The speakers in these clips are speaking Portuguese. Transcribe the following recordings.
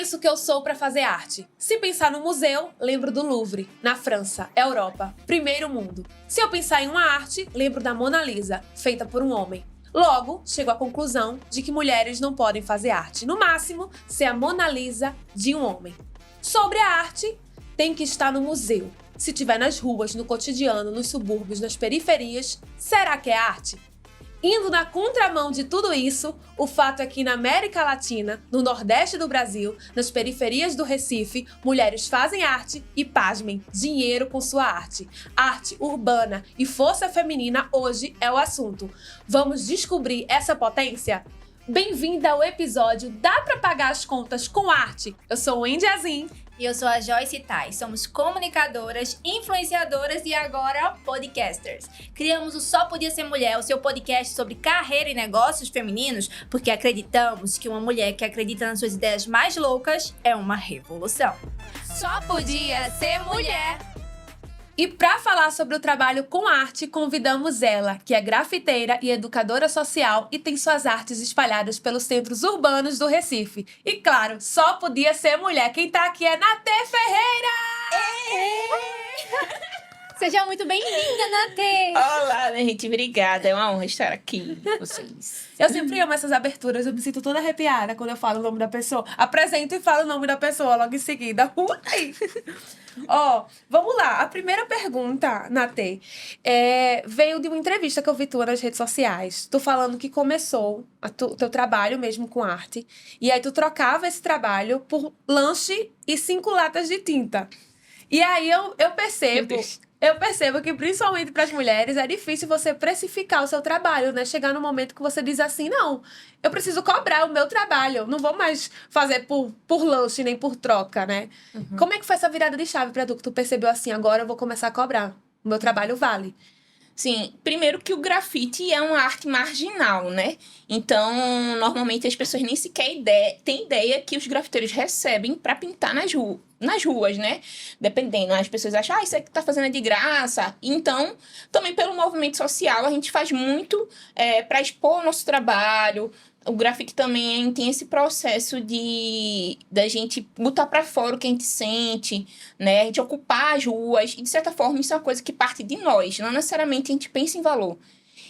penso que eu sou para fazer arte? Se pensar no museu, lembro do Louvre, na França, Europa, primeiro mundo. Se eu pensar em uma arte, lembro da Mona Lisa, feita por um homem. Logo, chego à conclusão de que mulheres não podem fazer arte. No máximo, ser a Mona Lisa de um homem. Sobre a arte, tem que estar no museu. Se tiver nas ruas, no cotidiano, nos subúrbios, nas periferias, será que é arte? Indo na contramão de tudo isso, o fato é que na América Latina, no Nordeste do Brasil, nas periferias do Recife, mulheres fazem arte e, pasmem, dinheiro com sua arte. Arte urbana e força feminina hoje é o assunto. Vamos descobrir essa potência? Bem-vinda ao episódio Dá pra pagar as contas com arte? Eu sou Wendy Azin. E eu sou a Joyce Tai. Somos comunicadoras, influenciadoras e agora podcasters. Criamos o Só Podia Ser Mulher, o seu podcast sobre carreira e negócios femininos, porque acreditamos que uma mulher que acredita nas suas ideias mais loucas é uma revolução. Só podia ser mulher! E para falar sobre o trabalho com arte, convidamos ela, que é grafiteira e educadora social e tem suas artes espalhadas pelos centros urbanos do Recife. E claro, só podia ser mulher. Quem tá aqui é Natê Ferreira! Seja muito bem-vinda, Natê! Olá, minha gente, obrigada. É uma honra estar aqui com vocês. Eu sempre amo essas aberturas, eu me sinto toda arrepiada quando eu falo o nome da pessoa. Apresento e falo o nome da pessoa logo em seguida. Ó, vamos lá. A primeira pergunta, Natê, veio de uma entrevista que eu vi tua nas redes sociais. Tu falando que começou teu trabalho mesmo com arte. E aí tu trocava esse trabalho por lanche e 5 latas de tinta. E aí eu percebo que, principalmente para as mulheres, é difícil você precificar o seu trabalho, né? Chegar no momento que você diz assim, não, eu preciso cobrar o meu trabalho, não vou mais fazer por lanche nem por troca, né? Uhum. Como é que foi essa virada de chave para tu, que tu percebeu assim, agora eu vou começar a cobrar, o meu trabalho vale? Sim, primeiro que o grafite é uma arte marginal, né? Então, normalmente as pessoas nem sequer têm ideia que os grafiteiros recebem para pintar nas ruas, né? Dependendo, as pessoas acham, isso aqui tá fazendo é de graça. Então, também pelo movimento social, a gente faz muito para expor o nosso trabalho. O grafite também tem esse processo da gente botar para fora o que a gente sente, né? A gente ocupar as ruas. E, de certa forma, isso é uma coisa que parte de nós. Não necessariamente a gente pensa em valor.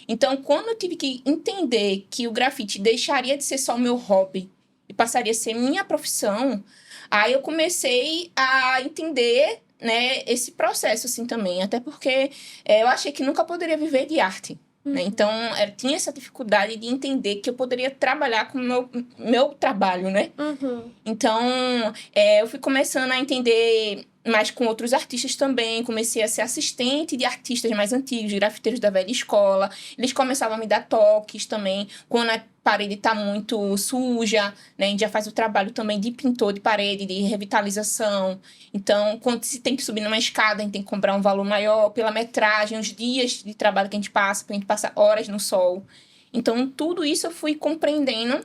Então, quando eu tive que entender que o grafite deixaria de ser só o meu hobby e passaria a ser minha profissão, aí eu comecei a entender, né, esse processo assim também. Até porque eu achei que nunca poderia viver de arte. Né? Então, tinha essa dificuldade de entender que eu poderia trabalhar com o meu trabalho, né? Uhum. Então, eu fui começando a entender mais com outros artistas também. Comecei a ser assistente de artistas mais antigos, grafiteiros da velha escola. Eles começavam a me dar toques também. Quando a parede está muito suja, né? A gente já faz o trabalho também de pintor de parede, de revitalização. Então, quando se tem que subir numa escada, a gente tem que comprar um valor maior pela metragem, os dias de trabalho que a gente passa, porque a gente passa horas no sol. Então, tudo isso eu fui compreendendo,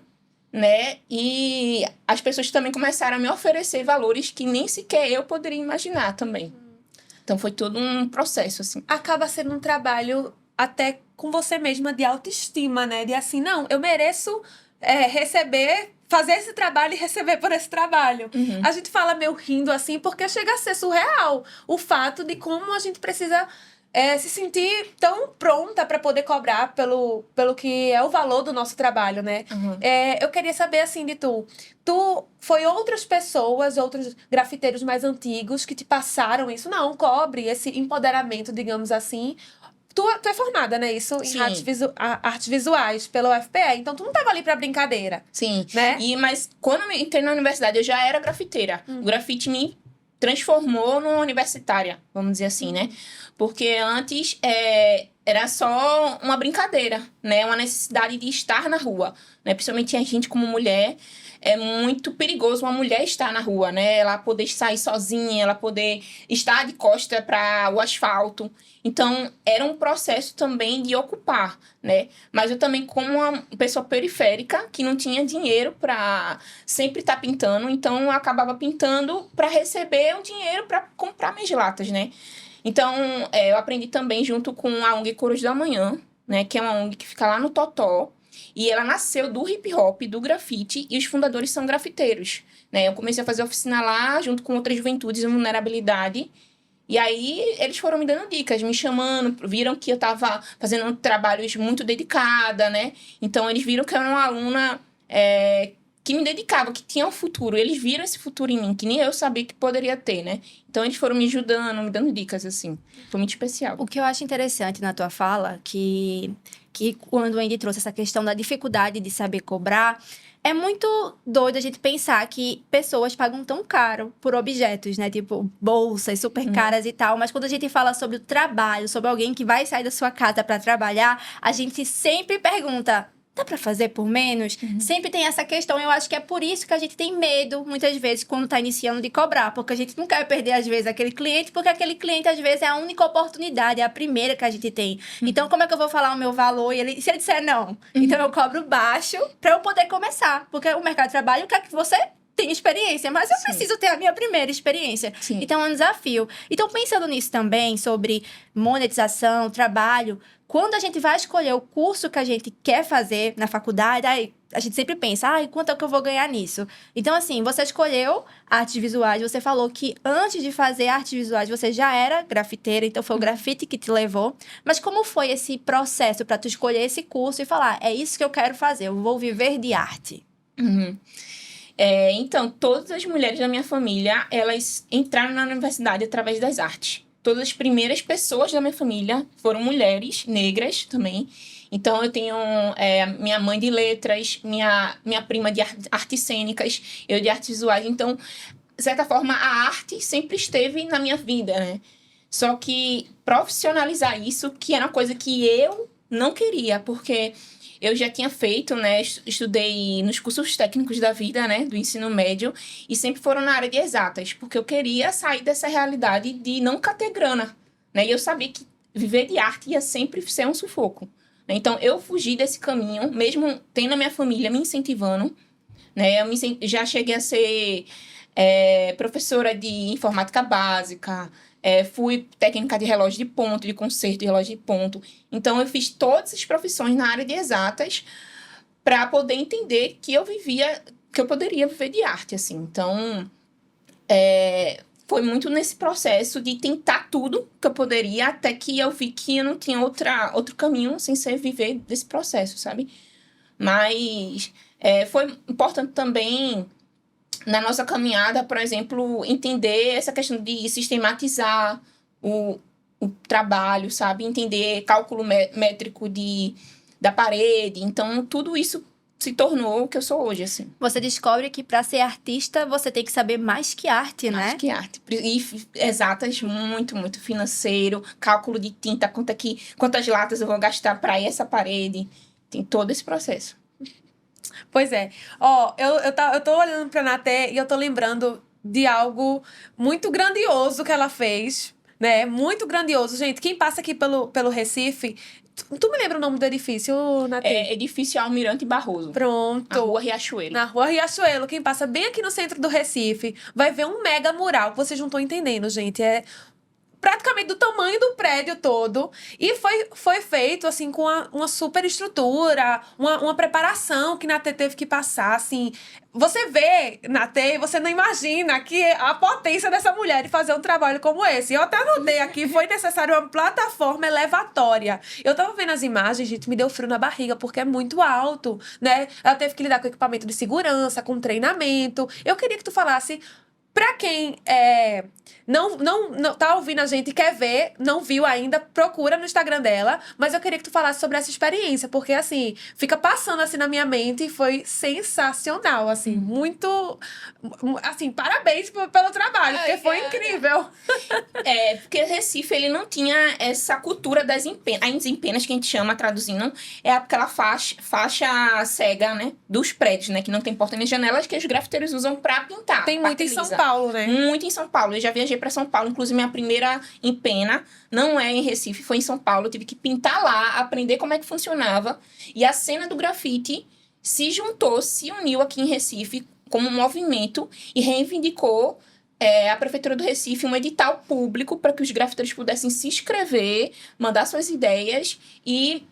né? E as pessoas também começaram a me oferecer valores que nem sequer eu poderia imaginar também. Então, foi todo um processo, assim. Acaba sendo um trabalho até com você mesma de autoestima, né? De assim, não, eu mereço fazer esse trabalho e receber por esse trabalho. Uhum. A gente fala meio rindo assim, porque chega a ser surreal o fato de como a gente precisa se sentir tão pronta para poder cobrar pelo que é o valor do nosso trabalho, né? Uhum. Eu queria saber, assim, de tu foi outras pessoas, outros grafiteiros mais antigos que te passaram isso? Não, cobre esse empoderamento, digamos assim. Tu é formada, né? Isso em artes visuais pela UFPE. Então, tu não tava ali pra brincadeira. Sim. Né? Mas quando eu entrei na universidade, eu já era grafiteira. O grafite me transformou numa universitária, vamos dizer assim, né? Porque antes era só uma brincadeira, né? Uma necessidade de estar na rua, né? Principalmente a gente como mulher, é muito perigoso uma mulher estar na rua, né? Ela poder sair sozinha, ela poder estar de costa para o asfalto. Então, era um processo também de ocupar, né? Mas eu também, como uma pessoa periférica, que não tinha dinheiro para sempre estar pintando, então eu acabava pintando para receber o dinheiro para comprar minhas latas, né? Então, eu aprendi também junto com a ONG Coros da Manhã, né? Que é uma ONG que fica lá no Totó. E ela nasceu do hip hop, do grafite, e os fundadores são grafiteiros, né? Eu comecei a fazer oficina lá, junto com outras juventudes em vulnerabilidade. E aí, eles foram me dando dicas, me chamando, viram que eu estava fazendo trabalhos muito dedicada, né? Então, eles viram que eu era uma aluna que me dedicava, que tinha um futuro. Eles viram esse futuro em mim, que nem eu sabia que poderia ter, né? Então, eles foram me ajudando, me dando dicas, assim. Foi muito especial. O que eu acho interessante na tua fala, que quando a Andy trouxe essa questão da dificuldade de saber cobrar, é muito doido a gente pensar que pessoas pagam tão caro por objetos, né? Tipo, bolsas super caras e tal. Mas quando a gente fala sobre o trabalho, sobre alguém que vai sair da sua casa para trabalhar, a gente sempre pergunta: dá pra fazer por menos? Sempre tem essa questão. Eu acho que é por isso que a gente tem medo, muitas vezes, quando tá iniciando, de cobrar. Porque a gente não quer perder, às vezes, aquele cliente, porque aquele cliente, às vezes, é a única oportunidade, é a primeira que a gente tem. Então, como é que eu vou falar o meu valor? E se ele disser não? Então, eu cobro baixo pra eu poder começar. Porque o mercado de trabalho quer que você tenha experiência, mas eu preciso ter a minha primeira experiência. Sim. Então, é um desafio. Então, pensando nisso também, sobre monetização, trabalho, quando a gente vai escolher o curso que a gente quer fazer na faculdade, aí a gente sempre pensa, quanto é que eu vou ganhar nisso? Então, assim, você escolheu artes visuais, você falou que antes de fazer artes visuais, você já era grafiteira, então foi o grafite que te levou. Mas como foi esse processo para tu escolher esse curso e falar, é isso que eu quero fazer, eu vou viver de arte? Então, todas as mulheres da minha família, elas entraram na universidade através das artes. Todas as primeiras pessoas da minha família foram mulheres negras também. Então, eu tenho minha mãe de letras, minha prima de artes cênicas, eu de artes visuais. Então, de certa forma, a arte sempre esteve na minha vida, né? Só que profissionalizar isso, que era uma coisa que eu não queria, porque eu já tinha feito, né? Estudei nos cursos técnicos da vida, né? Do ensino médio. E sempre foram na área de exatas. Porque eu queria sair dessa realidade de não ter grana, né? E eu sabia que viver de arte ia sempre ser um sufoco, né? Então, eu fugi desse caminho, mesmo tendo a minha família me incentivando, né? Já cheguei a ser professora de informática básica, fui técnica de relógio de ponto, de conserto de relógio de ponto. Então, eu fiz todas as profissões na área de exatas para poder entender que eu poderia viver de arte, assim. Então, foi muito nesse processo de tentar tudo que eu poderia, até que eu vi que eu não tinha outro caminho sem ser viver desse processo, sabe? Mas foi importante também, na nossa caminhada, por exemplo, entender essa questão de sistematizar o trabalho, sabe? Entender cálculo métrico da parede. Então, tudo isso se tornou o que eu sou hoje, assim. Você descobre que para ser artista, você tem que saber mais que arte, né? Mais que arte. E exatas, muito, muito financeiro. Cálculo de tinta, quantas latas eu vou gastar para essa parede. Tem todo esse processo. Pois é. Eu tô olhando pra Naté e eu tô lembrando de algo muito grandioso que ela fez, né? Muito grandioso. Gente, quem passa aqui pelo Recife... Tu me lembra o nome do edifício, Naté? Edifício Almirante Barroso. Pronto. Na Rua Riachuelo. Na Rua Riachuelo. Quem passa bem aqui no centro do Recife vai ver um mega mural que vocês não estão entendendo, gente. É praticamente do tamanho do prédio todo. E foi feito, assim, com uma super estrutura, uma preparação que Naté teve que passar, assim. Você vê Naté e você não imagina que a potência dessa mulher de fazer um trabalho como esse. Eu até anotei aqui, foi necessário uma plataforma elevatória. Eu tava vendo as imagens, gente, me deu frio na barriga, porque é muito alto, né? Ela teve que lidar com equipamento de segurança, com treinamento. Eu queria que tu falasse... Pra quem não tá ouvindo a gente e quer ver, não viu ainda, procura no Instagram dela. Mas eu queria que tu falasse sobre essa experiência, porque, assim, fica passando, assim, na minha mente e foi sensacional, assim, muito... Assim, parabéns pelo trabalho, porque foi incrível. Porque Recife, ele não tinha essa cultura das empenas. As empenas, que a gente chama, traduzindo, é aquela faixa cega, né, dos prédios, né, que não tem porta nem janelas, que os grafiteiros usam pra pintar. Tem muito em São Paulo, né? Muito em São Paulo. Eu já viajei pra São Paulo. Inclusive, minha primeira empena não é em Recife, foi em São Paulo. Eu tive que pintar lá, aprender como é que funcionava. E a cena do grafite se uniu aqui em Recife como um movimento e reivindicou a Prefeitura do Recife um edital público para que os grafiteiros pudessem se inscrever, mandar suas ideias e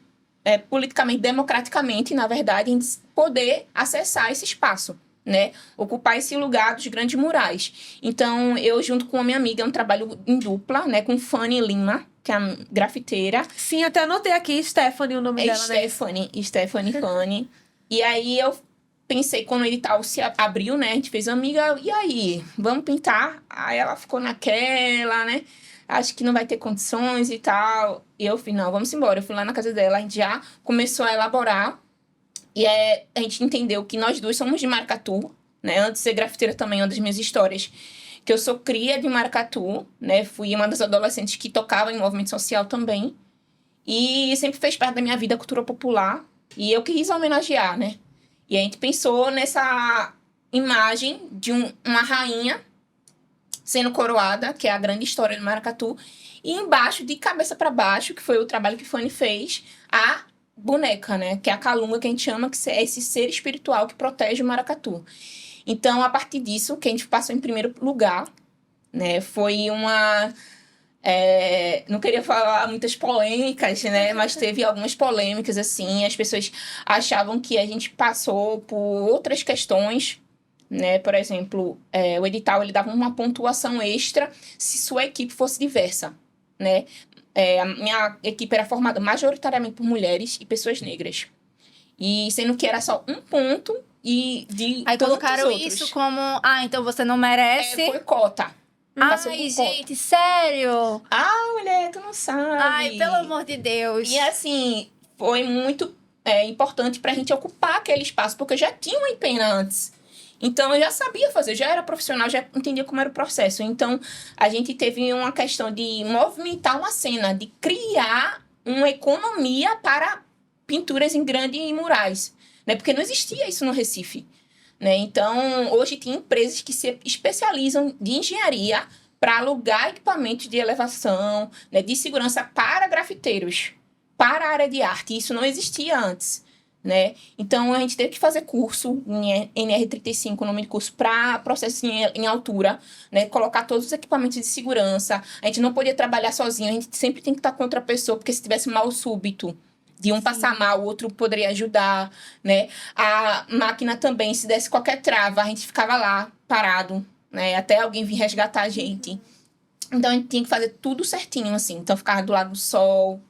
politicamente, democraticamente, na verdade, a gente poder acessar esse espaço, né? Ocupar esse lugar dos grandes murais. Então, eu, junto com a minha amiga, é um trabalho em dupla, né? Com Fanny Lima, que é a grafiteira. Sim, até anotei aqui, Stephanie, o nome dela, né? Stephanie Fanny. E aí, eu pensei, quando o edital se abriu, né? A gente fez, amiga, e aí? Vamos pintar? Aí ela ficou naquela, né? Acho que não vai ter condições e tal. E eu falei, não, vamos embora. Eu fui lá na casa dela, a gente já começou a elaborar. E a gente entendeu que nós duas somos de Maracatu, né? Antes de ser grafiteira também, uma das minhas histórias, que eu sou cria de Maracatu, né? Fui uma das adolescentes que tocava em movimento social também. E sempre fez parte da minha vida a cultura popular. E eu quis homenagear, né? E a gente pensou nessa imagem de uma rainha sendo coroada, que é a grande história do Maracatu. E embaixo, de cabeça para baixo, que foi o trabalho que Fanny fez, a boneca, né? Que é a calunga, que a gente chama, que é esse ser espiritual que protege o Maracatu. Então, a partir disso, que a gente passou em primeiro lugar, né? Foi uma... não queria falar muitas polêmicas, né? Mas teve algumas polêmicas, assim. As pessoas achavam que a gente passou por outras questões, né? Por exemplo, o edital ele dava uma pontuação extra se sua equipe fosse diversa, né? A minha equipe era formada majoritariamente por mulheres e pessoas negras. E sendo que era só um ponto e de Aí todos colocaram os outros. isso como, então você não merece. Foi cota. Passou Ai, por cota. gente, sério? Mulher, tu não sabe. Ai, pelo amor de Deus. E assim, foi muito importante pra gente ocupar aquele espaço, porque eu já tinha uma empena antes. Então, eu já sabia fazer, já era profissional, já entendia como era o processo. Então, a gente teve uma questão de movimentar uma cena, de criar uma economia para pinturas em grandes murais, né? Porque não existia isso no Recife, né? Então, hoje tem empresas que se especializam de engenharia para alugar equipamentos de elevação, né, de segurança para grafiteiros, para a área de arte. Isso não existia antes, né? Então, a gente teve que fazer curso em NR35, nome de curso, para processo em altura, né? Colocar todos os equipamentos de segurança. A gente não podia trabalhar sozinho, a gente sempre tem que estar com outra pessoa, porque se tivesse mal súbito, de um passar mal, o outro poderia ajudar, né? A máquina também, se desse qualquer trava, a gente ficava lá, parado, né? Até alguém vir resgatar a gente. Então, a gente tinha que fazer tudo certinho, assim. Então, ficava do lado do sol,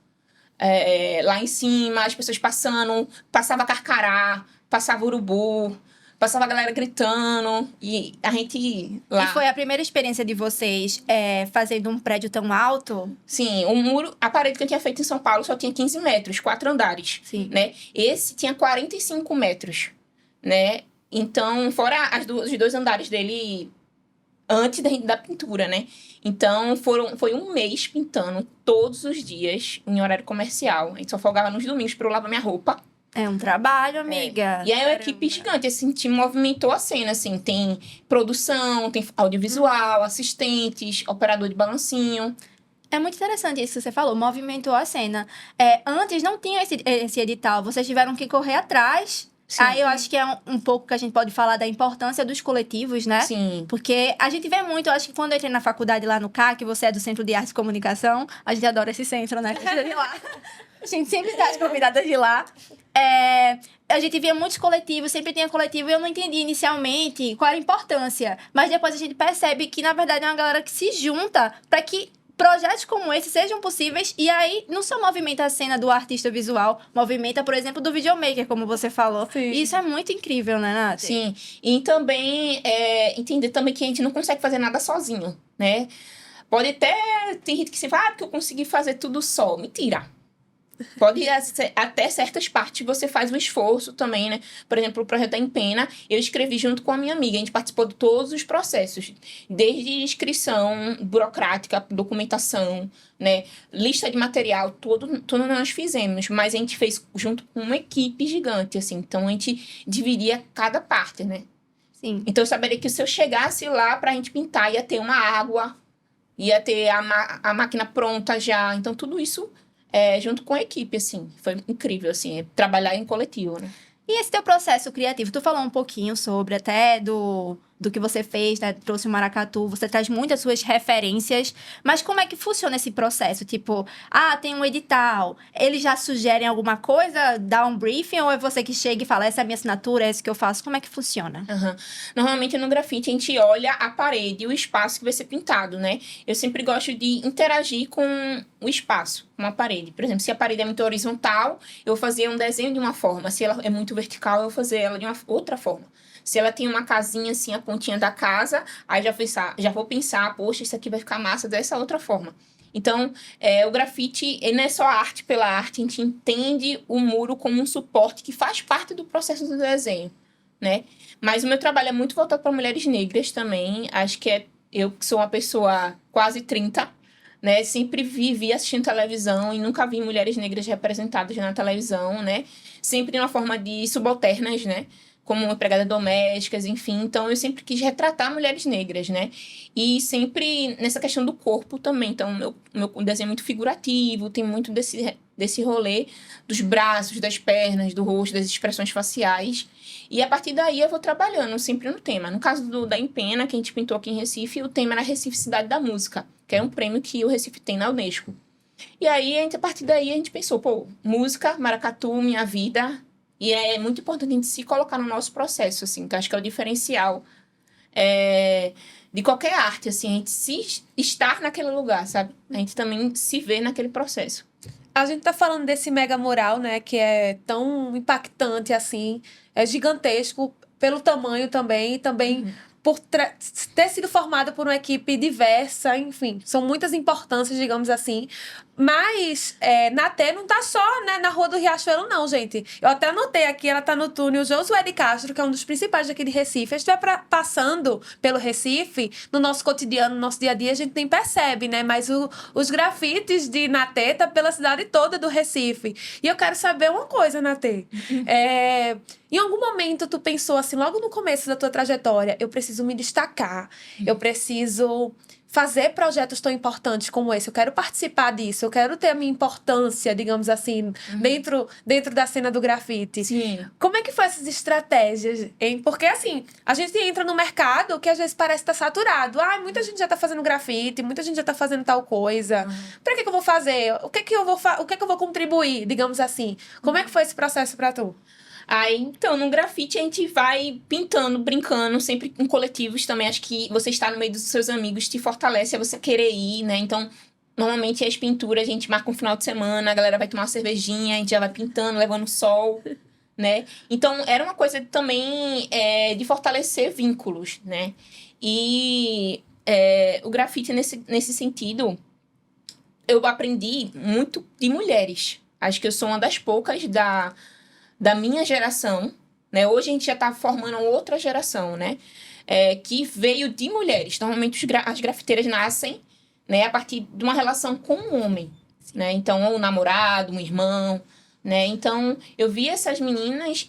lá em cima, as pessoas passava carcará, passava urubu, passava a galera gritando, e a gente lá... E foi a primeira experiência de vocês fazendo um prédio tão alto? Sim, a parede que eu tinha feito em São Paulo só tinha 15 metros, 4 andares, Sim. né? Esse tinha 45 metros, né? Então, fora os 2 andares dele antes da pintura, né? Então, foi um mês pintando todos os dias em horário comercial. A gente só folgava nos domingos para eu lavar minha roupa. É um trabalho, amiga. E aí, é uma equipe gigante, assim, time movimentou a cena, assim. Tem produção, tem audiovisual, assistentes, operador de balancinho. É muito interessante isso que você falou, movimentou a cena. Antes não tinha esse edital, vocês tiveram que correr atrás. Sim. Aí eu acho que é um pouco que a gente pode falar da importância dos coletivos, né? Sim. Porque a gente vê muito, eu acho que quando eu entrei na faculdade lá no CAC, você é do Centro de Arte e Comunicação, a gente adora esse centro, né? A gente é de lá. A gente sempre está as convidadas de lá. A gente via muitos coletivos, sempre tinha coletivo, e eu não entendi inicialmente qual era a importância. Mas depois a gente percebe que, na verdade, é uma galera que se junta para que projetos como esse sejam possíveis, e aí não só movimenta a cena do artista visual, movimenta, por exemplo, do videomaker, como você falou. Sim. E isso é muito incrível, né, Nath? Sim, e também entender também que a gente não consegue fazer nada sozinho, né? Pode até... Tem gente que se fala, porque eu consegui fazer tudo só. Mentira. Pode até certas partes você faz um esforço também, né? Por exemplo, o projeto da Empena, eu escrevi junto com a minha amiga. A gente participou de todos os processos. Desde inscrição burocrática, documentação, né? Lista de material, tudo nós fizemos. Mas a gente fez junto com uma equipe gigante, assim. Então, a gente dividia cada parte, né? Sim. Então, eu saberia que se eu chegasse lá pra gente pintar, ia ter uma água, ia ter a máquina pronta já. Então, tudo isso... junto com a equipe, assim. Foi incrível, assim, trabalhar em coletivo, né? E esse teu processo criativo, tu falou um pouquinho sobre até do que você fez, né? Trouxe o maracatu, você traz muitas suas referências, mas como é que funciona esse processo? Tipo, tem um edital, eles já sugerem alguma coisa, dá um briefing, ou é você que chega e fala, essa é a minha assinatura, é isso que eu faço? Como é que funciona? Normalmente no grafite a gente olha a parede, o espaço que vai ser pintado, né? Eu sempre gosto de interagir com o espaço, com a parede. Por exemplo, se a parede é muito horizontal, eu vou fazer um desenho de uma forma. Se ela é muito vertical, eu vou fazer ela de uma outra forma. Se ela tem uma casinha assim, a pontinha da casa, aí já vou pensar, poxa, isso aqui vai ficar massa dessa outra forma. Então, o grafite não é só arte pela arte, a gente entende o muro como um suporte que faz parte do processo do desenho, né? Mas o meu trabalho é muito voltado para mulheres negras também. Acho que eu que sou uma pessoa quase 30, né? Sempre vivi assistindo televisão e nunca vi mulheres negras representadas na televisão, né? Sempre de uma forma de subalternas, né? Como empregadas domésticas, enfim. Então, eu sempre quis retratar mulheres negras, né? E sempre nessa questão do corpo também. Então, meu desenho é muito figurativo, tem muito desse rolê dos braços, das pernas, do rosto, das expressões faciais. E a partir daí eu vou trabalhando sempre no tema. No caso da Empena, que a gente pintou aqui em Recife, o tema era Recife Cidade da Música, que é um prêmio que o Recife tem na Unesco. E aí, a partir daí, a gente pensou, música, maracatu, minha vida. E é muito importante a gente se colocar no nosso processo, assim, que eu acho que é o diferencial de qualquer arte, assim, a gente se estar naquele lugar, sabe? A gente também se vê naquele processo. A gente tá falando desse mega mural, né, que é tão impactante, assim, é gigantesco pelo tamanho também, e também por ter sido formado por uma equipe diversa, enfim, são muitas importâncias, digamos assim. Mas Naté não tá só, né, na Rua do Riachuelo, não, gente. Eu até anotei aqui, ela tá no túnel Josué de Castro, que é um dos principais daqui de Recife. A gente vai passando pelo Recife, no nosso cotidiano, no nosso dia a dia, a gente nem percebe, né? Mas os grafites de Naté tá pela cidade toda do Recife. E eu quero saber uma coisa, Naté. Em algum momento tu pensou assim, logo no começo da tua trajetória, eu preciso me destacar, eu preciso fazer projetos tão importantes como esse, eu quero participar disso, eu quero ter a minha importância, digamos assim, dentro da cena do grafite. Sim. Como é que foi essas estratégias, hein? Porque assim, a gente entra no mercado que às vezes parece estar saturado. Muita gente já tá fazendo grafite, muita gente já tá fazendo tal coisa. Pra que eu vou fazer? O que eu vou contribuir, digamos assim? Como é que foi esse processo pra tu? Aí, então, no grafite a gente vai pintando, brincando, sempre em coletivos também. Acho que você estar no meio dos seus amigos te fortalece a você querer ir, né? Então, normalmente as pinturas a gente marca um final de semana, a galera vai tomar uma cervejinha, a gente já vai pintando, levando sol, né? Então, era uma coisa também de fortalecer vínculos, né? E o grafite, nesse sentido, eu aprendi muito de mulheres. Acho que eu sou uma das poucas da minha geração, né? Hoje a gente já está formando outra geração, né? Que veio de mulheres. Normalmente as grafiteiras nascem, né, a partir de uma relação com um homem, né? Então, ou um namorado, um irmão, né? Então, eu vi essas meninas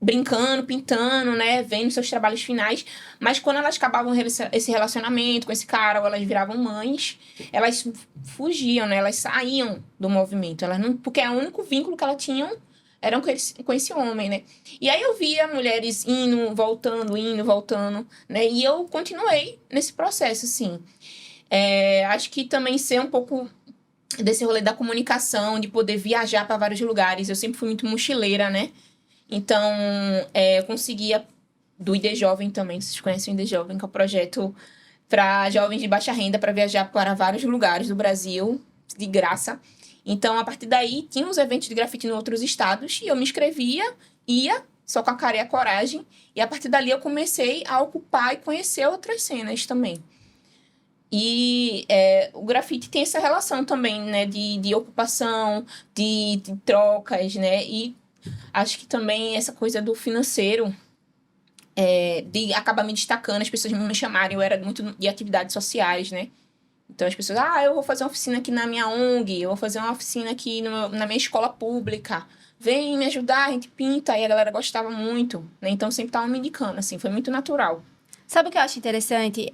brincando, pintando, né? Vendo seus trabalhos finais. Mas quando elas acabavam esse relacionamento com esse cara, ou elas viravam mães, elas fugiam, né? Elas saíam do movimento. Porque o único vínculo que elas tinham eram com esse homem, né? E aí eu via mulheres indo, voltando, né? E eu continuei nesse processo, assim. Acho que também ser um pouco desse rolê da comunicação, de poder viajar para vários lugares. Eu sempre fui muito mochileira, né? Então, eu conseguia, do ID Jovem também, vocês conhecem o ID Jovem, que é um projeto para jovens de baixa renda, para viajar para vários lugares do Brasil, de graça. Então, a partir daí, tinha uns eventos de grafite em outros estados, e eu me inscrevia, ia, só com a cara e a coragem, e a partir dali eu comecei a ocupar e conhecer outras cenas também. E o grafite tem essa relação também, né, de ocupação, de trocas, né, e acho que também essa coisa do financeiro, de acabar me destacando, as pessoas me chamarem, eu era muito de atividades sociais, né. Então, as pessoas, eu vou fazer uma oficina aqui na minha ONG, eu vou fazer uma oficina aqui na minha escola pública. Vem me ajudar, a gente pinta. E a galera gostava muito, né? Então, sempre estavam me indicando, assim, foi muito natural. Sabe o que eu acho interessante?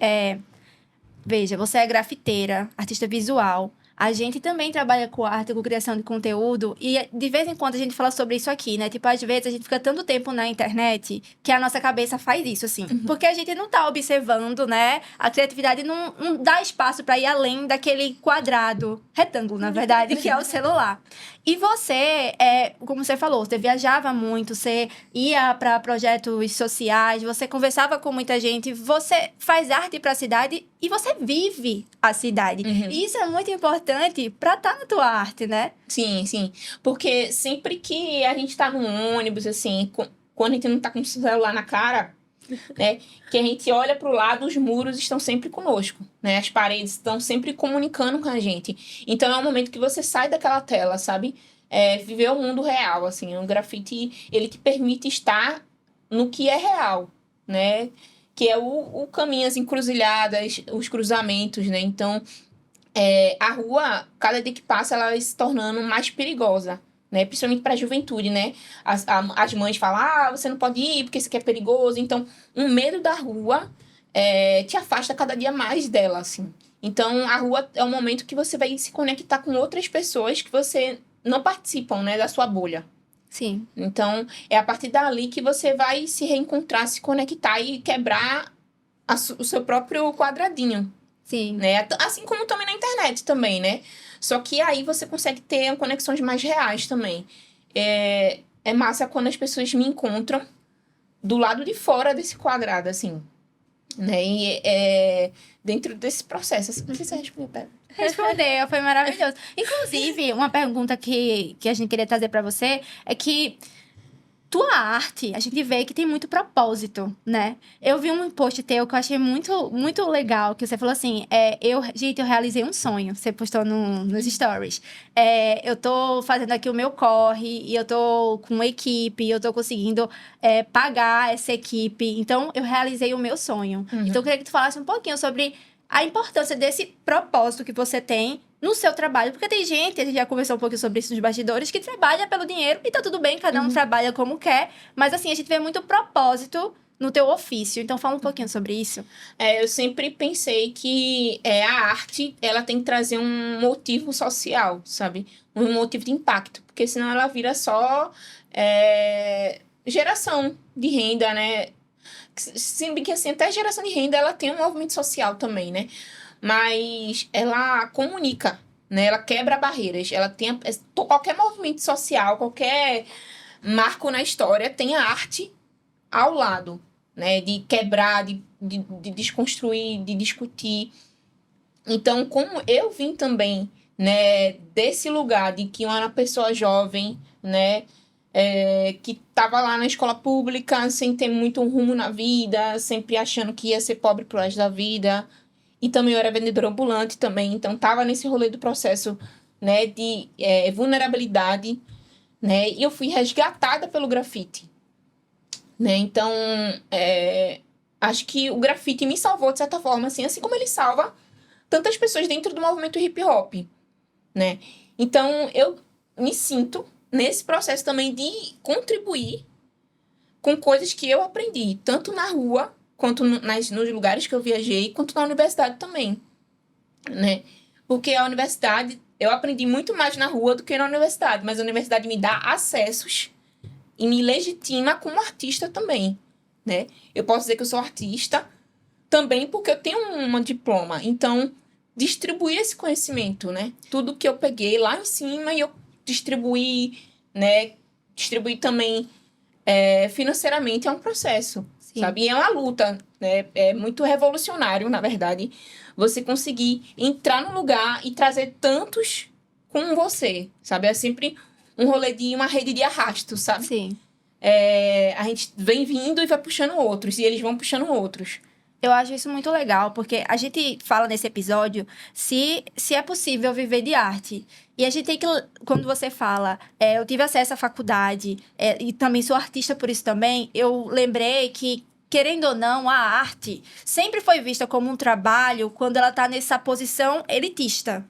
Veja, você é grafiteira, artista visual, A gente também trabalha com arte, com criação de conteúdo, e de vez em quando a gente fala sobre isso aqui, né? Tipo, às vezes a gente fica tanto tempo na internet que a nossa cabeça faz isso, assim. Porque a gente não tá observando, né? A criatividade não dá espaço para ir além daquele quadrado, retângulo, na verdade, que é o celular. E você, como você falou, você viajava muito, você ia para projetos sociais, você conversava com muita gente, você faz arte para a cidade e você vive a cidade. E isso é muito importante para estar na tua arte, né? Sim, sim. Porque sempre que a gente tá num ônibus, assim, quando a gente não tá com o celular na cara, né? Que a gente olha pro lado, os muros estão sempre conosco, né? As paredes estão sempre comunicando com a gente. Então, é um momento que você sai daquela tela, sabe? Viver o mundo real, assim. O grafite, ele te permite estar no que é real, né? Que é o caminho, as encruzilhadas, os cruzamentos, né? Então, a rua, cada dia que passa, ela vai se tornando mais perigosa, né? Principalmente para a juventude, né? As mães falam, você não pode ir porque isso aqui é perigoso. Então, um medo da rua te afasta cada dia mais dela, assim. Então, a rua é um momento que você vai se conectar com outras pessoas que você não participam, né? Da sua bolha. Sim. Então, é a partir dali que você vai se reencontrar, se conectar e quebrar o seu próprio quadradinho. Sim. Né? Assim como também na internet também, né? Só que aí você consegue ter conexões mais reais também. É massa quando as pessoas me encontram do lado de fora desse quadrado, assim. Né? E dentro desse processo. Assim, não sei se você respondeu. Respondeu, foi maravilhoso. Inclusive, uma pergunta que a gente queria trazer para você é que tua arte, a gente vê que tem muito propósito, né? Eu vi um post teu que eu achei muito, muito legal, que você falou assim, eu realizei um sonho. Você postou nos stories. Eu tô fazendo aqui o meu corre, e eu tô com uma equipe, eu tô conseguindo pagar essa equipe. Então, eu realizei o meu sonho. Então, eu queria que tu falasse um pouquinho sobre a importância desse propósito que você tem no seu trabalho. Porque tem gente, a gente já conversou um pouquinho sobre isso nos bastidores, que trabalha pelo dinheiro e tá tudo bem, cada um trabalha como quer. Mas assim, a gente vê muito propósito no teu ofício. Então, fala um pouquinho sobre isso. Eu sempre pensei que a arte, ela tem que trazer um motivo social, sabe? Um motivo de impacto. Porque senão ela vira só geração de renda, né? Se bem que assim, até a geração de renda, ela tem um movimento social também, né? Mas ela comunica, né? Ela quebra barreiras. Ela tem qualquer movimento social, qualquer marco na história tem a arte ao lado, né? De quebrar, de desconstruir, de discutir. Então, como eu vim também, né, desse lugar de que eu era uma pessoa jovem, né? Que estava lá na escola pública sem ter muito um rumo na vida, sempre achando que ia ser pobre pro resto da vida. E também eu era vendedora ambulante também, então estava nesse rolê do processo, né, de vulnerabilidade, né, e eu fui resgatada pelo grafite, né, então acho que o grafite me salvou de certa forma, assim como ele salva tantas pessoas dentro do movimento hip hop, né, então eu me sinto nesse processo também de contribuir com coisas que eu aprendi, tanto na rua, quanto nos lugares que eu viajei, quanto na universidade também, né? Porque a universidade, eu aprendi muito mais na rua do que na universidade, mas a universidade me dá acessos e me legitima como artista também, né? Eu posso dizer que eu sou artista também porque eu tenho um diploma, então distribuir esse conhecimento, né? Tudo que eu peguei lá em cima e eu distribuir, né? Distribuir também financeiramente é um processo. Sim. Sabe? E é uma luta, né? É muito revolucionário, na verdade, você conseguir entrar no lugar e trazer tantos com você, sabe? É sempre um rolê de uma rede de arrasto, sabe? Sim. A gente vem vindo e vai puxando outros, e eles vão puxando outros. Eu acho isso muito legal, porque a gente fala nesse episódio se é possível viver de arte. E a gente tem que, quando você fala, eu tive acesso à faculdade, e também sou artista por isso também, eu lembrei que querendo ou não, a arte sempre foi vista como um trabalho quando ela tá nessa posição elitista.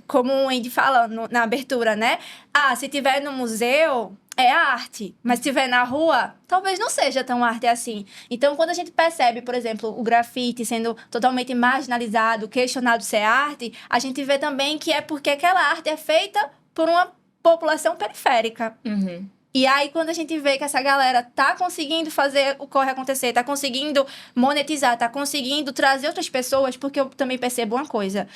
Como o Andy fala na abertura, né? Se tiver no museu, é arte. Mas se tiver na rua, talvez não seja tão arte assim. Então, quando a gente percebe, por exemplo, o grafite sendo totalmente marginalizado, questionado ser arte, a gente vê também que é porque aquela arte é feita por uma população periférica. E aí, quando a gente vê que essa galera tá conseguindo fazer o corre acontecer, tá conseguindo monetizar, tá conseguindo trazer outras pessoas, porque eu também percebo uma coisa.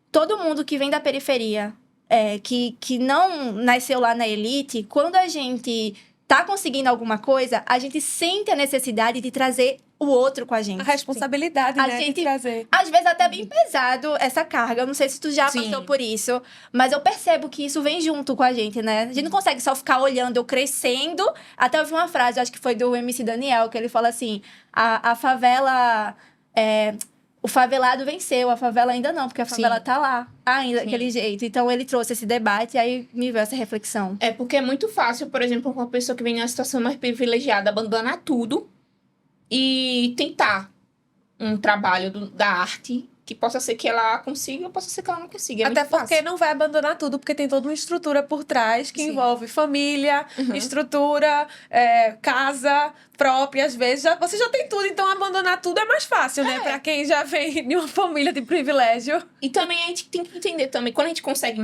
Todo mundo que vem da periferia, que não nasceu lá na elite, quando a gente tá conseguindo alguma coisa, a gente sente a necessidade de trazer o outro com a gente. A responsabilidade, A né, gente, de trazer. Às vezes até bem pesado essa carga. Eu não sei se tu já Sim. passou por isso, mas eu percebo que isso vem junto com a gente, né? A gente não consegue só ficar olhando, eu crescendo. Até ouvi uma frase, acho que foi do MC Daniel, que ele fala assim, a favela... o favelado venceu, a favela ainda não, porque a favela tá lá, ainda, daquele jeito. Então, ele trouxe esse debate e aí me veio essa reflexão. É porque é muito fácil, por exemplo, uma pessoa que vem numa situação mais privilegiada abandonar tudo e tentar um trabalho da arte que possa ser que ela consiga, ou possa ser que ela não consiga. Até porque não vai abandonar tudo, porque tem toda uma estrutura por trás que envolve família, estrutura, casa própria, às vezes. Você já tem tudo, então abandonar tudo é mais fácil, né? Pra quem já vem de uma família de privilégio. E também a gente tem que entender também, quando a gente consegue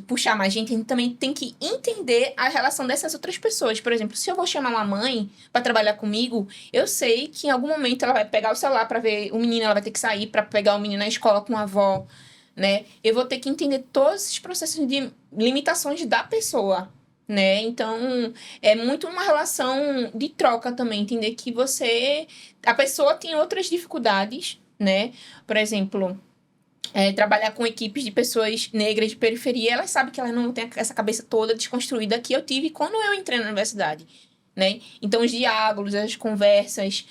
puxar mais gente, a gente também tem que entender a relação dessas outras pessoas. Por exemplo, se eu vou chamar uma mãe pra trabalhar comigo, eu sei que em algum momento ela vai pegar o celular pra ver o menino, ela vai ter que sair pra pegar o menino na escola com a avó, né? Eu vou ter que entender todos esses processos de limitações da pessoa, né? Então, é muito uma relação de troca também, entender que a pessoa tem outras dificuldades, né? Por exemplo, trabalhar com equipes de pessoas negras de periferia, elas sabem que elas não têm essa cabeça toda desconstruída que eu tive quando eu entrei na universidade, né? Então, os diálogos, as conversas,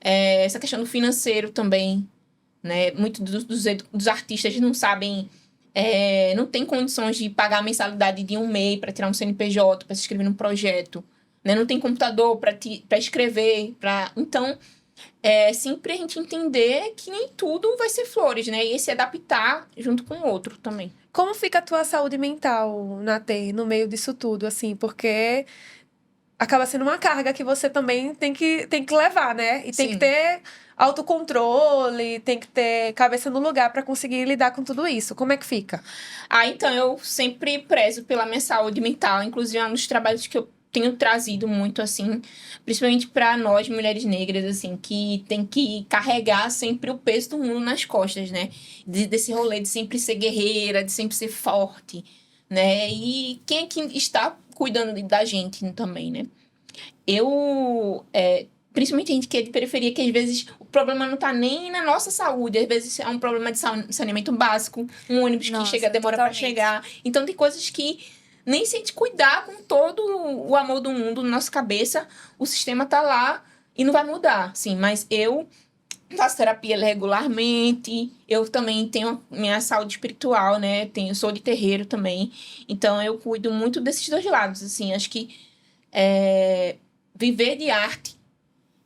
essa questão do financeiro também, né? Muitos dos artistas não sabem, não tem condições de pagar a mensalidade de um MEI para tirar um CNPJ, para se inscrever num projeto, né? Não tem computador para escrever, então sempre a gente entender que nem tudo vai ser flores, né? E se adaptar junto com o outro também. Como fica a tua saúde mental, Natê, no meio disso tudo, assim? Porque acaba sendo uma carga que você também tem que levar, né? E tem que ter autocontrole, tem que ter cabeça no lugar para conseguir lidar com tudo isso. Como é que fica? Então, eu sempre prezo pela minha saúde mental. Inclusive, é um dos trabalhos que eu tenho trazido muito, assim, principalmente para nós, mulheres negras, assim, que tem que carregar sempre o peso do mundo nas costas, né? Desse rolê de sempre ser guerreira, de sempre ser forte, né? E quem é que está cuidando da gente também, né? Principalmente a gente que é de periferia, que às vezes o problema não tá nem na nossa saúde, às vezes é um problema de saneamento básico, um ônibus que chega, demora para chegar. Então tem coisas que nem se a gente cuidar com todo o amor do mundo na nossa cabeça, o sistema tá lá e não vai mudar, sim. Mas eu faço terapia regularmente, eu também tenho minha saúde espiritual, né? Sou de terreiro também, então eu cuido muito desses dois lados, assim. Acho que viver de arte,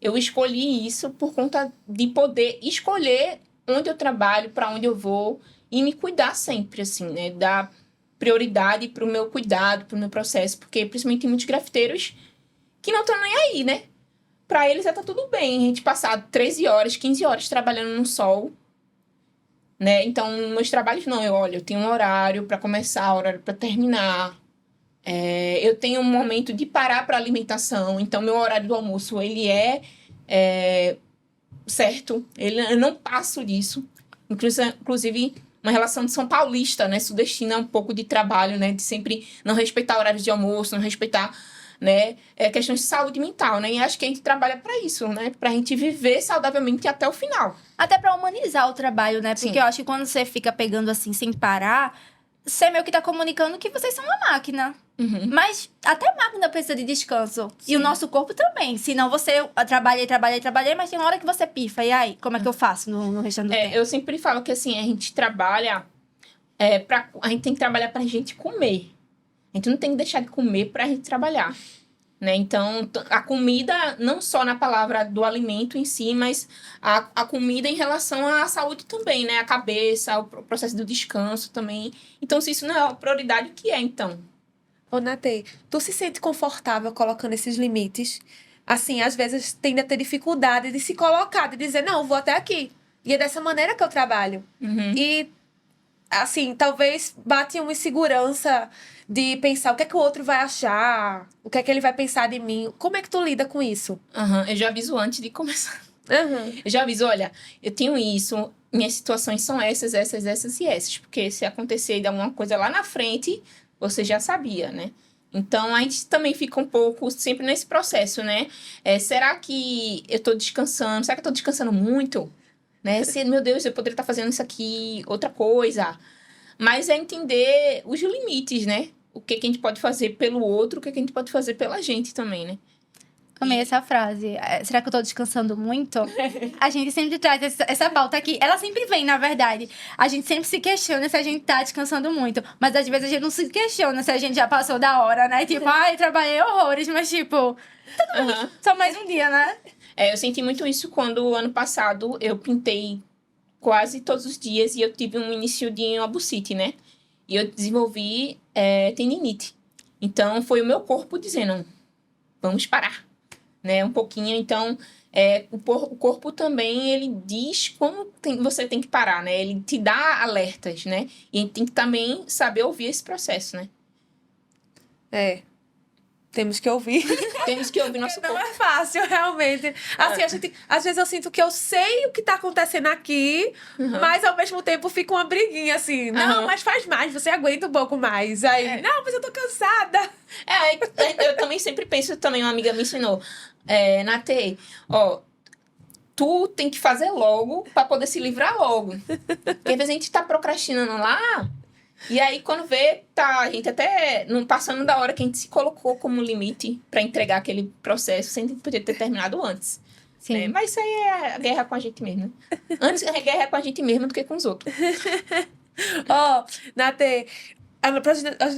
eu escolhi isso por conta de poder escolher onde eu trabalho, para onde eu vou e me cuidar sempre, assim, né? Dar prioridade pro meu cuidado, pro meu processo, porque principalmente tem muitos grafiteiros que não estão nem aí, né? Pra eles já tá tudo bem a gente passar 13 horas, 15 horas trabalhando no sol, né? Então, meus trabalhos não, eu tenho um horário para começar, horário para terminar. Eu tenho um momento de parar para alimentação, então meu horário do almoço, ele certo, eu não passo disso. Inclusive, uma relação de São Paulista, né, sudestina um pouco de trabalho, né, de sempre não respeitar horários de almoço, não respeitar, né, questões de saúde mental, né, e acho que a gente trabalha para isso, né, pra gente viver saudavelmente até o final. Até para humanizar o trabalho, né, porque eu acho que quando você fica pegando assim, sem parar, você meio que tá comunicando que vocês são uma máquina. Mas até a máquina precisa de descanso. Sim. E o nosso corpo também. Senão você trabalhei, mas tem uma hora que você pifa. E aí, como é que eu faço no restante do tempo? Eu sempre falo que assim, a gente trabalha... a gente tem que trabalhar pra gente comer. A gente não tem que deixar de comer pra gente trabalhar. né? Então, a comida, não só na palavra do alimento em si, mas a comida em relação à saúde também, né? A cabeça, o processo do descanso também. Então, se isso não é a prioridade, o que é, então? Ô, Natê, tu se sente confortável colocando esses limites? Assim, às vezes tende a ter dificuldade de se colocar, de dizer, não, vou até aqui. E é dessa maneira que eu trabalho. Uhum. E, assim, talvez bate uma insegurança de pensar o que é que o outro vai achar, o que é que ele vai pensar de mim. Como é que tu lida com isso? Aham, eu já aviso antes de começar. Uhum. Eu já aviso, olha, eu tenho isso, minhas situações são essas, essas, essas e essas. Porque se acontecer de alguma coisa lá na frente, você já sabia, né? Então, a gente também fica um pouco sempre nesse processo, né? Será que eu tô descansando? Será que eu tô descansando muito? Né? Meu Deus, eu poderia estar fazendo isso aqui, outra coisa. Mas é entender os limites, né? O que que a gente pode fazer pelo outro, o que que a gente pode fazer pela gente também, né? Amei essa frase. Será que eu tô descansando muito? A gente sempre traz essa pauta aqui. Ela sempre vem, na verdade. A gente sempre se questiona se a gente tá descansando muito. Mas às vezes a gente não se questiona se a gente já passou da hora, né? Tipo, ai, trabalhei horrores, mas tipo, Aham. só mais um dia, né? Eu senti muito isso quando, ano passado, eu pintei quase todos os dias e eu tive um início de uma bucite, né? E eu desenvolvi tendinite. Então, foi o meu corpo dizendo, vamos parar, né? Um pouquinho. Então, o corpo também, ele diz como você tem que parar, né? Ele te dá alertas, né? E a gente tem que também saber ouvir esse processo, né? Temos que ouvir. Temos que ouvir nosso Não corpo. é fácil, realmente. Assim, às vezes eu sinto que eu sei o que tá acontecendo aqui, mas ao mesmo tempo fica uma briguinha assim. Não, Uhum. mas faz mais, você aguenta um pouco mais. Aí, não, mas eu tô cansada. Eu também sempre penso, também uma amiga me ensinou, Natê, ó, tu tem que fazer logo pra poder se livrar logo. Porque às vezes a gente tá procrastinando lá, e aí quando vê, tá, a gente até não passando da hora que a gente se colocou como limite pra entregar aquele processo, sem poder ter terminado antes. Sim. Né? Mas isso aí é a guerra com a gente mesmo, né? Antes a guerra é com a gente mesmo do que com os outros. Ó, Natê,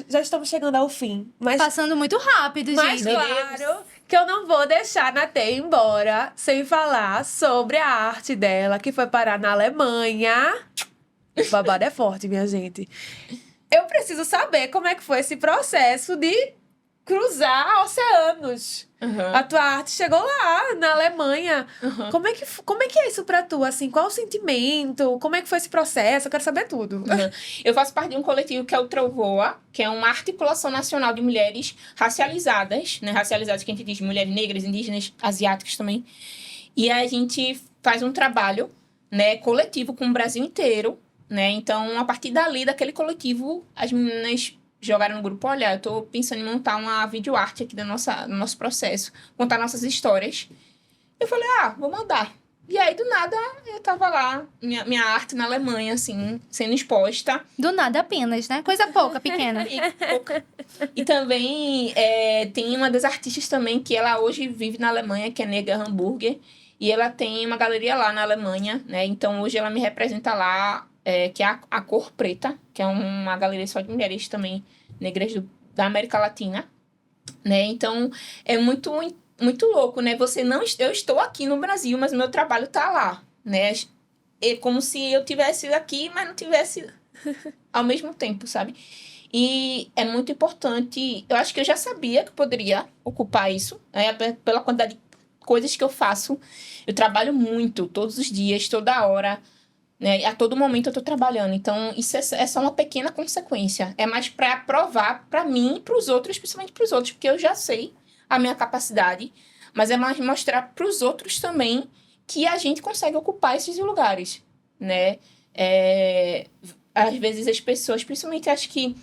já estamos chegando ao fim. Mas Passando muito rápido, Mas gente. claro que eu não vou deixar a Natê ir embora sem falar sobre a arte dela, que foi parar na Alemanha. O babado é forte, minha gente. Eu preciso saber como é que foi esse processo de cruzar oceanos. Uhum. A tua arte chegou lá, na Alemanha. Uhum. Como é que é isso pra tu, assim? Qual o sentimento? Como é que foi esse processo? Eu quero saber tudo. Uhum. Eu faço parte de um coletivo que é o Trovoa, que é uma articulação nacional de mulheres racializadas, né? Racializadas que a gente diz mulheres negras, indígenas, asiáticas também. E a gente faz um trabalho, né, coletivo com o Brasil inteiro, né? Então, a partir dali, daquele coletivo, as meninas jogaram no grupo, olha, eu tô pensando em montar uma videoarte aqui do nosso processo, contar nossas histórias. Eu falei, vou mandar. E aí, do nada, eu tava lá, minha arte na Alemanha, assim, sendo exposta. Do nada apenas, né? Coisa pouca, pequena. E também tem uma das artistas também, que ela hoje vive na Alemanha, que é Nega Hamburger. E ela tem uma galeria lá na Alemanha, né? Então, hoje ela me representa lá, que é a Cor Preta, que é uma galeria só de mulheres também negras da América Latina, né? Então, é muito louco, né? Eu estou aqui no Brasil, mas o meu trabalho tá lá, né? É como se eu tivesse aqui, mas não tivesse ao mesmo tempo, sabe? E é muito importante. Eu acho que eu já sabia que poderia ocupar isso, né? Pela quantidade de coisas que eu faço. Eu trabalho muito, todos os dias, toda hora, né? A todo momento eu tô trabalhando. Então, isso é só uma pequena consequência. É mais para provar para mim e para os outros, principalmente para os outros, porque eu já sei a minha capacidade, mas é mais mostrar para os outros também que a gente consegue ocupar esses lugares, né? Às vezes as pessoas, principalmente acho que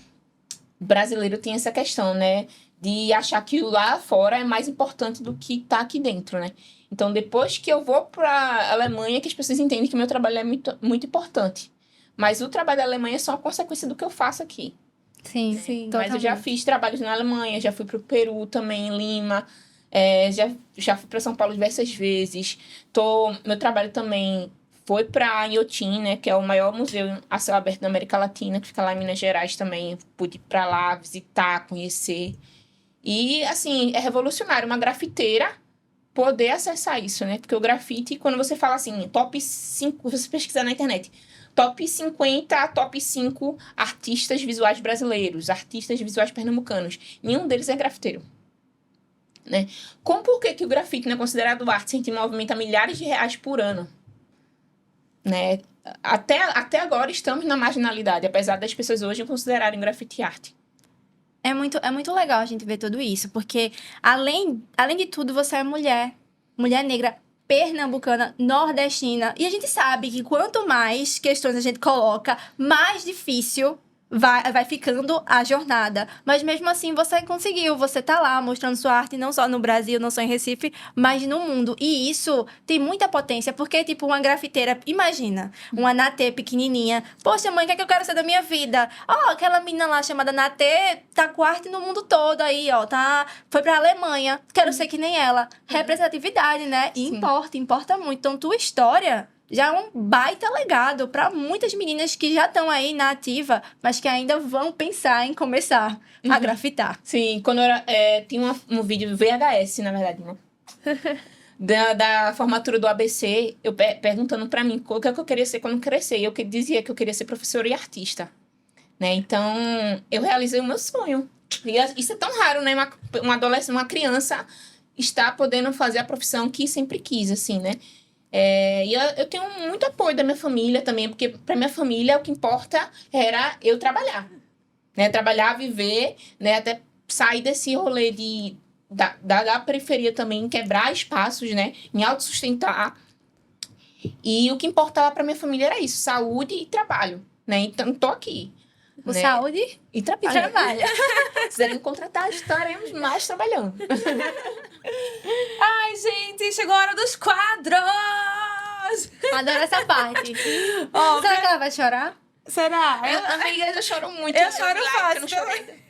brasileiro tem essa questão, né? De achar que lá fora é mais importante do que tá aqui dentro, né? Então, depois que eu vou pra Alemanha, que as pessoas entendem que o meu trabalho é muito, muito importante. Mas o trabalho da Alemanha é só uma consequência do que eu faço aqui. Sim, Sim, Mas eu já fiz trabalhos na Alemanha, já fui pro Peru também, em Lima. Já fui para São Paulo diversas vezes. Meu trabalho também foi para Inhotim, né, que é o maior museu a céu aberto da América Latina, que fica lá em Minas Gerais também. Pude ir para lá visitar, conhecer. E, assim, é revolucionário uma grafiteira poder acessar isso, né? Porque o grafite, quando você fala assim, top 5, você pesquisar na internet, top 50, top 5 artistas visuais brasileiros, artistas visuais pernambucanos, nenhum deles é grafiteiro, né? Por que o grafite não é considerado arte, se movimenta milhares de reais por ano, né? Até agora estamos na marginalidade, apesar das pessoas hoje considerarem grafite arte. É muito legal a gente ver tudo isso, porque além de tudo, você é mulher negra, pernambucana, nordestina, e a gente sabe que quanto mais questões a gente coloca, mais difícil vai ficando a jornada. Mas mesmo assim, você conseguiu, você tá lá mostrando sua arte, não só no Brasil, não só em Recife, mas no mundo. E isso tem muita potência, porque, tipo, uma grafiteira, imagina, uma Natê pequenininha. Poxa, mãe, o que é que eu quero ser da minha vida? Ó, aquela menina lá chamada Natê tá com arte no mundo todo aí, ó, foi pra Alemanha, quero ser que nem ela. Representatividade, né? E importa muito. Então, tua história já é um baita legado para muitas meninas que já estão aí na ativa, mas que ainda vão pensar em começar a grafitar. Sim, quando eu era... tinha um vídeo VHS, na verdade, né? da formatura do ABC, eu perguntando para mim o que é que eu queria ser quando crescer. E eu dizia que eu queria ser professora e artista, né? Então, eu realizei o meu sonho. E isso é tão raro, né? Uma adolescente, uma criança está podendo fazer a profissão que sempre quis, assim, né? E eu tenho muito apoio da minha família também, porque para minha família o que importa era eu trabalhar, né? Trabalhar, viver, né? Até sair desse rolê da periferia também, quebrar espaços, né? Me autossustentar. E o que importava para minha família era isso, saúde e trabalho, né? Então, tô aqui. O né? saúde e trabalho. Se quiserem me contratar, estaremos mais trabalhando. Ai, gente, chegou a hora dos quadros! Adoro essa parte. Ó, Será que ela vai chorar? será? Amiga, eu choro muito. Eu choro fácil. Eu não chorei.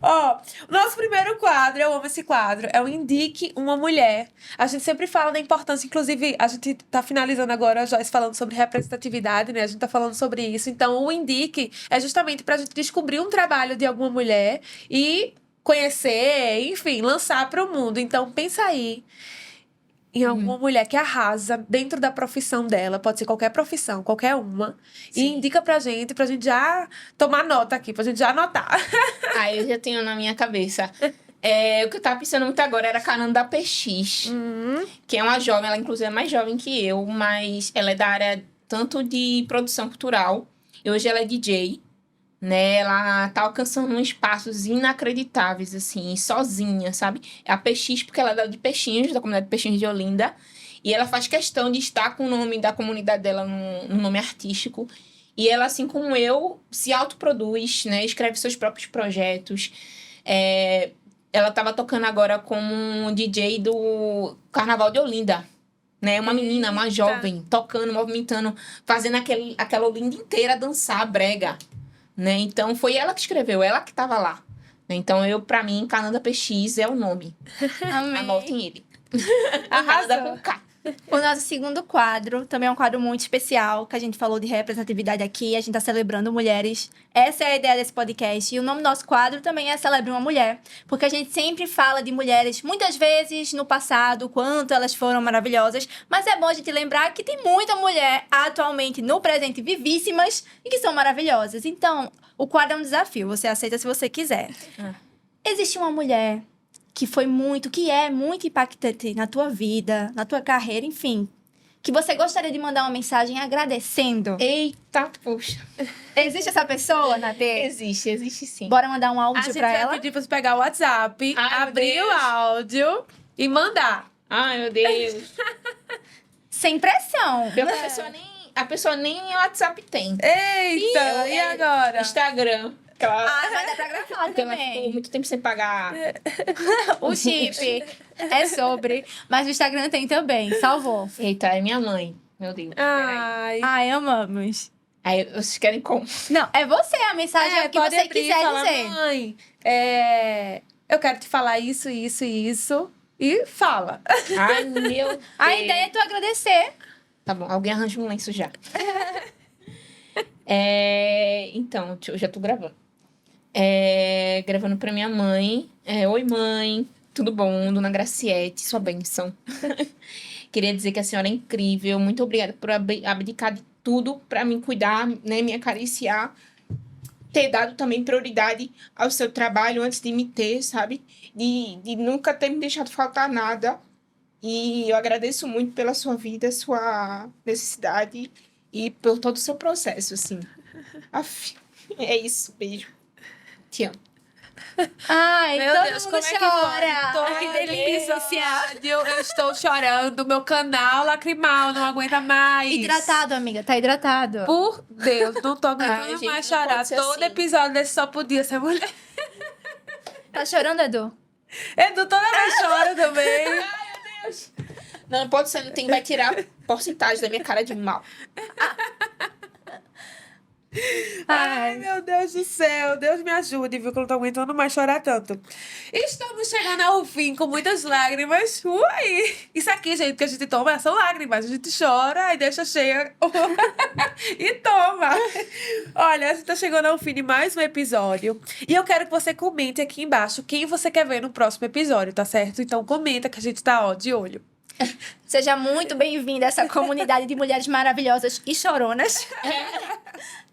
Ó, o nosso primeiro quadro, eu amo esse quadro, é o Indique uma Mulher. A gente sempre fala da importância, inclusive, a gente tá finalizando agora, a Joyce, falando sobre representatividade, né? A gente tá falando sobre isso. Então, o Indique é justamente pra gente descobrir um trabalho de alguma mulher e conhecer, enfim, lançar para o mundo. Então, pensa aí em alguma mulher que arrasa dentro da profissão dela, pode ser qualquer profissão, qualquer uma, e indica pra gente já tomar nota aqui, pra gente já anotar. Eu já tenho na minha cabeça. O que eu tava pensando muito agora era a Cananda PX, que é uma jovem, ela inclusive é mais jovem que eu, mas ela é da área tanto de produção cultural, e hoje ela é DJ, né? Ela tá alcançando espaços inacreditáveis, assim, sozinha, sabe? É a PX, porque ela é de Peixinhos, da comunidade de Peixinhos de Olinda, e ela faz questão de estar com o nome da comunidade dela no nome artístico. E ela, assim como eu, se autoproduz, né? Escreve seus próprios projetos. Ela estava tocando agora como DJ do Carnaval de Olinda, né? Uma menina, uma jovem, tocando, movimentando, fazendo aquela Olinda inteira dançar brega, né? Então, foi ela que escreveu, ela que estava lá. Então, pra mim, Cananda PX é o nome. Amém. Anotem ele. Arrasou. Com K. O nosso segundo quadro também é um quadro muito especial, que a gente falou de representatividade aqui, a gente tá celebrando mulheres. Essa é a ideia desse podcast. E o nome do nosso quadro também é Celebre uma Mulher, porque a gente sempre fala de mulheres, muitas vezes no passado, quanto elas foram maravilhosas, mas é bom a gente lembrar que tem muita mulher atualmente no presente vivíssimas e que são maravilhosas. Então, o quadro é um desafio, você aceita se você quiser. Existe uma mulher que é muito impactante na tua vida, na tua carreira, enfim, que você gostaria de mandar uma mensagem agradecendo? Eita, puxa. Existe essa pessoa, Natê? Existe sim. Bora mandar um A áudio gente pra vai ela? pedir pra você pegar o WhatsApp, Ai, abrir meu o Deus. áudio e mandar. Ai, meu Deus. Sem pressão. Pior que a pessoa nem WhatsApp tem. Eita, e agora? Instagram. Vai dar pra gravar Porque ela ficou também. muito tempo sem pagar. O chip é sobre. Mas o Instagram tem também. Salvou. Eita, é minha mãe. Meu Deus. Peraí. Ai. Ai, amamos. Aí, vocês querem como? Não, é você a mensagem é o que pode você abrir e quiser falar, dizer. mãe, eu quero te falar isso, isso e isso. E fala. Ai, meu Deus. A ideia é tu agradecer. Tá bom, alguém arranja um lenço já. Então, eu já tô gravando. Gravando pra minha mãe. Oi, mãe. Tudo bom? Dona Graciete, sua bênção. Queria dizer que a senhora é incrível. Muito obrigada por abdicar de tudo pra me cuidar, né? Me acariciar. Ter dado também prioridade ao seu trabalho antes de me ter, sabe? De nunca ter me deixado faltar nada. E eu agradeço muito pela sua vida, sua necessidade e por todo o seu processo, assim. Aff, é isso, beijo. Te amo. Ai, Meu todo Deus, mundo como é que chora. pode? Que Todo delícia. episódio eu estou chorando. Meu canal lacrimal não aguenta mais. Hidratado, amiga, tá hidratado. Por Deus, não tô aguentando Ai, gente, mais não chorar. pode ser Todo assim. episódio desse Só Podia Ser Mulher. Tá chorando, Edu? Edu toda vez chora também. Não pode ser, não tem, vai tirar porcentagem da minha cara de mal. Ai, meu Deus do céu. Deus me ajude, viu? Que eu não tô aguentando mais chorar tanto. Estamos chegando ao fim com muitas lágrimas. Ui! Isso aqui, gente, que a gente toma são lágrimas. A gente chora e deixa cheia e toma. Olha, a gente tá chegando ao fim de mais um episódio. E eu quero que você comente aqui embaixo quem você quer ver no próximo episódio, tá certo? Então comenta que a gente tá, ó, de olho. Seja muito bem-vinda a essa comunidade de mulheres maravilhosas e choronas.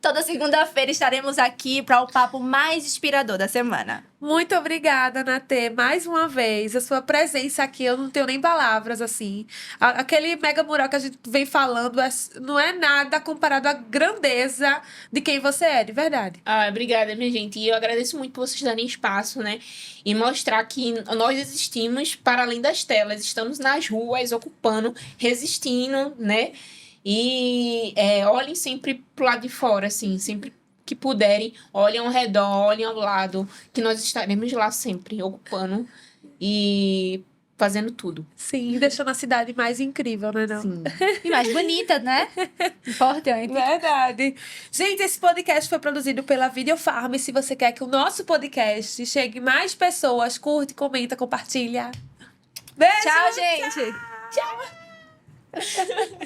Toda segunda-feira estaremos aqui para o papo mais inspirador da semana. Muito obrigada, Natê, mais uma vez. A sua presença aqui, eu não tenho nem palavras, assim. Aquele mega mural que a gente vem falando não é nada comparado à grandeza de quem você é, de verdade. Obrigada, minha gente. E eu agradeço muito por vocês darem espaço, né? E mostrar que nós existimos para além das telas. Estamos nas ruas, ocupando, resistindo, né? E olhem sempre pro lado de fora, assim, sempre que puderem, olhem ao redor, olhem ao lado, que nós estaremos lá sempre, ocupando e fazendo tudo. Sim, deixando a cidade mais incrível, né, não? Sim. E mais bonita, né? Importante. Verdade. Gente, esse podcast foi produzido pela Videofarm. Se você quer que o nosso podcast chegue mais pessoas, curte, comenta, compartilha. Beijo! Tchau, gente. Tchau!